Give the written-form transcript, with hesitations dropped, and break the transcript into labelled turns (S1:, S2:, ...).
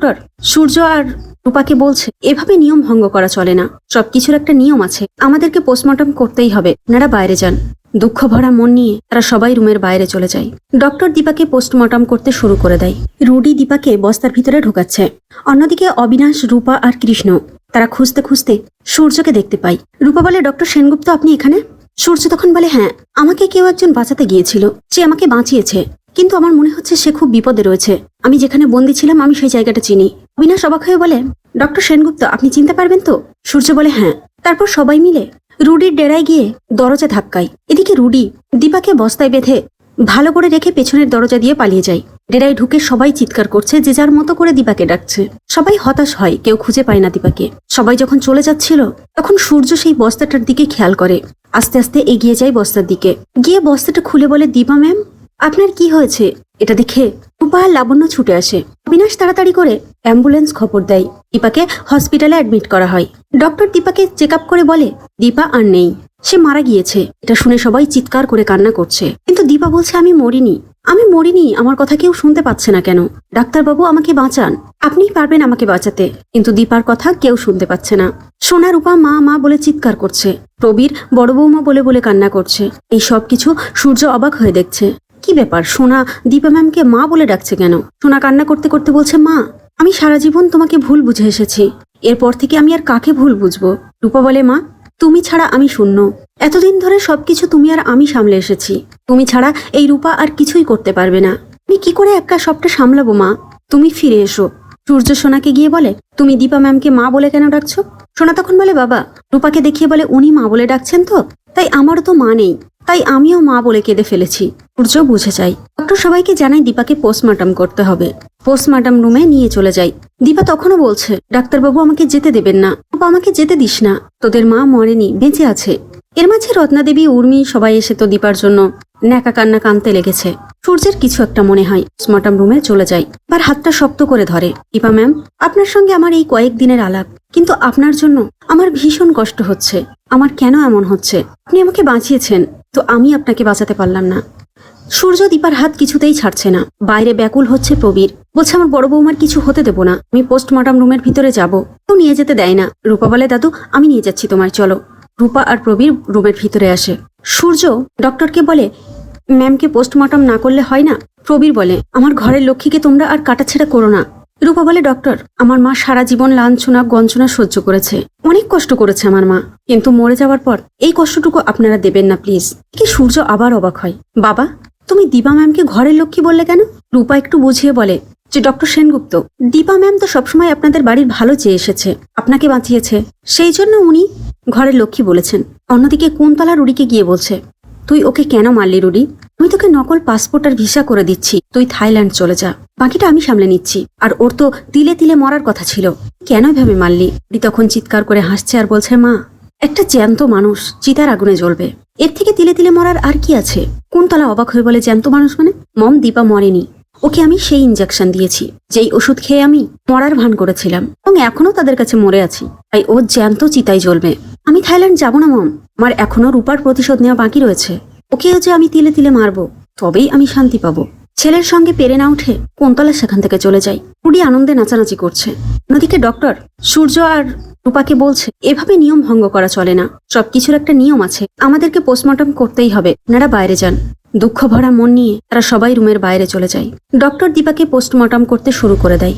S1: Doctor সূর্য আর রূপাকে বলছে এভাবে নিয়ম ভঙ্গ করা চলে না, সবকিছুর একটা নিয়ম আছে, আমাদেরকে পোস্টমর্টম করতেই হবে, আপনারা বাইরে যান। দুঃখ ভরা মন নিয়ে তারা সবাই রুমের বাইরে চলে যায়। ডক্টর দীপাকে পোস্টমর্টম করতে শুরু করে দেয়। রুডি দীপাকে বস্তার ভিতরে ঢোকাচ্ছে। অন্যদিকে অবিনাশ, রূপা আর কৃষ্ণ তারা খুঁজতে খুঁজতে সূর্যকে দেখতে পায়। রূপা বলে, ডক্টর সেনগুপ্ত আপনি এখানে? সূর্য তখন বলে, হ্যাঁ, আমাকে কেউ একজন বাঁচাতে গিয়েছিল, সে আমাকে বাঁচিয়েছে, কিন্তু আমার মনে হচ্ছে সে খুব বিপদে রয়েছে। আমি যেখানে বন্দী ছিলাম আমি সেই জায়গাটা চিনি। অবিনাশ অবাক হয়ে বলে, ডক্টর সেনগুপ্ত আপনি চিনতে পারবেন তো? সূর্য বলে, হ্যাঁ। তারপর সবাই মিলে রুডির ডেরায় গিয়ে দরজা ধাক্কায়। এদিকে রুডি দীপাকে বস্তায় বেঁধে ভালো করে রেখে পেছনের দরজা দিয়ে পালিয়ে যায়। ডেরায় ঢুকে সবাই চিৎকার করছে, যে যার মতো করে দীপাকে ডাকছে। সবাই হতাশ হয়, কেউ খুঁজে পায় না দীপাকে। সবাই যখন চলে যাচ্ছিল তখন সূর্য সেই বস্তাটার দিকে খেয়াল করে। আস্তে আস্তে এগিয়ে যায় বস্তার দিকে, গিয়ে বস্তাটা খুলে বলে, দীপা ম্যাম আপনার কি হয়েছে? এটা দেখে রূপা আর লাবণ্য ছুটে আসে। অবিনাশ তাড়াতাড়ি করে অ্যাম্বুলেন্স খবর দেয়। দীপাকে হসপিটালে অ্যাডমিট করা হয়। ডক্টর দীপাকে চেক আপ করে বলে, দীপা আর নেই, সে মারা গিয়েছে। এটা শুনে সবাই চিৎকার করে কান্না করছে, কিন্তু দীপা বলছে, আমি মরিনি, আমার কথা কেউ শুনতে পাচ্ছে না কেন? ডাক্তারবাবু আমাকে বাঁচান, আপনিই পারবেন আমাকে বাঁচাতে। কিন্তু দীপার কথা কেউ শুনতে পাচ্ছে না। সোনা রূপা মা মা বলে চিৎকার করছে, প্রবীর বড় বৌমা বলে বলে কান্না করছে। এই সব কিছু সূর্য অবাক হয়ে দেখছে। কি ব্যাপার, সোনা দীপা ম্যামকে মা বলে ডাকছে কেন? সোনা কান্না করতে করতে বলছে, মা আমি সারা জীবন তোমাকে ভুল বুঝে এসেছি, এরপর থেকে আমি আর কাকে ভুল বুঝবো? রূপা বলে, মা তুমি ছাড়া আমি শূন্য, এতদিন ধরে সবকিছু তুমি আর আমি সামলে এসেছি, তুমি ছাড়া এই রূপা আর কিছুই করতে পারবে না। আমি কি করে একা সবটা সামলাবো মা? তুমি ফিরে এসো। সূর্য সোনাকে গিয়ে বলে, তুমি দীপা ম্যামকে মা বলে কেন ডাকছো? সোনা তখন বলে, বাবা। রূপাকে দেখিয়ে বলে, উনি মা বলে ডাকছেন তো, তাই আমারও তো মা নেই, তাই আমিও মা বলে কেঁদে ফেলেছি। সূর্য বুঝে যায়। ডক্টর সবাইকে জানায় দীপাকে পোস্টমর্টম করতে হবে। পোস্টমর্টম রুমে নিয়ে চলে যায়। দীপা তখনও বলছে, ডাক্তারবাবু আমাকে যেতে দেবেন না, বাবা আমাকে যেতে দিস না, তোদের মা মরেনি, বেঁচে আছে। এর মাঝে রত্নাদেবী, উর্মি সবাই এসে তো দীপার জন্য ন্যাকা কান্না কানতে লেগেছে। সূর্যের কিছু একটা মনে হয়, পোস্টমর্টম রুমে চলে যায়। আর হাতটা শক্ত করে ধরে। দীপা ম্যাম আপনার সঙ্গে আমার এই কয়েকদিনের আলাপ, কিন্তু আপনার জন্য আমার ভীষণ কষ্ট হচ্ছে। আমার কেন এমন হচ্ছে? আপনি আমাকে বাঁচিয়েছেন, তো আমি আপনাকে বাঁচাতে পারলাম না। সূর্য দীপার হাত কিছুতেই ছাড়ছে না। বাইরে ব্যাকুল হচ্ছে প্রবীর, বলছে, আমার বড় বৌমার কিছু হতে দেবো না, আমি পোস্টমর্টম রুমের ভিতরে যাব। কেউ নিয়ে যেতে দেয় না। রূপা বলে, দাদু আমি নিয়ে যাচ্ছি তোমার, চলো। রূপা আর প্রবীর রুমের ভিতরে আসে। সূর্য ডক্টরকে বলে, ম্যামকে পোস্টমর্টম না করলে হয় না? প্রবীর বলে, আমার ঘরের লক্ষ্মীকে তোমরা আর কাটাছেড়া করো না। রূপা বলে, ডক্টর আমার মা সারা জীবন লাঞ্ছনা গঞ্জনা সহ্য করেছে, অনেক কষ্ট করেছে আমার মা, কিন্তু মরে যাওয়ার পর এই কষ্টটুকু আপনারা দেবেন না প্লিজ। কি সূর্য আবার অবাক হয়। বাবা তুমি দীপা ম্যামকে ঘরের লক্ষ্মী বললে কেন? রূপা একটু বুঝিয়ে বলে যে, ডক্টর সেনগুপ্ত দীপা ম্যাম তো সবসময় আপনাদের বাড়ির ভালো চেয়ে এসেছে, আপনাকে বাঁচিয়েছে, সেই জন্য উনি ঘরের লক্ষ্মী বলেছেন। অন্যদিকে কুন্তলা রুডিকে গিয়ে বলছে, তুই ওকে কেন মারলি রুডি? আমি তোকে নকল পাসপোর্ট আর ভিসা করে দিচ্ছি, তুই থাইল্যান্ড চলে যা, বাকিটা আমি সামলে নিচ্ছি। আর ওর তো তিলে তিলে মরার কথা ছিল, কেন এভাবে মারলি? রুডি তখন চিৎকার করে হাসছে আর বলছে, মা একটা জ্যান্ত মানুষ চিতার আগুনে জ্বলবে, এর থেকে তিলে তিলে মরার আর কি আছে? কুন্তলা অবাক হয়ে বলে, জ্যান্ত মানুষ মানে? মম দীপা মরেনি, ওকে আমি সেই ইনজেকশন দিয়েছি যেই ওষুধ খেয়ে আমি মরার ভান করেছিলাম, এবং এখনো তাদের কাছে মরে আছি, তাই ও জ্যান্ত চিতায় জ্বলবে। আমি থাইল্যান্ড যাব না মম, আমার এখনো রূপার প্রতিশোধ নেওয়া বাকি রয়েছে, ওকেও যে আমি তিলে তিলে মারবো, তবেই আমি শান্তি পাবো। ছেলের সঙ্গে পেরে না উঠে কুন্তলা সেখান থেকে চলে যায়। রুডি আনন্দে নাচানাচি করছে। অন্যদিকে ডক্টর সূর্য আর রূপাকে বলছে, এভাবে নিয়ম ভঙ্গ করা চলে না, সবকিছুর একটা নিয়ম আছে, আমাদেরকে পোস্টমর্টম করতেই হবে, আপনারা বাইরে যান। দুঃখ ভরা মন নিয়ে তারা সবাই রুমের বাইরে চলে যায়। ডক্টর দীপাকে পোস্টমর্টম করতে শুরু করে দেয়।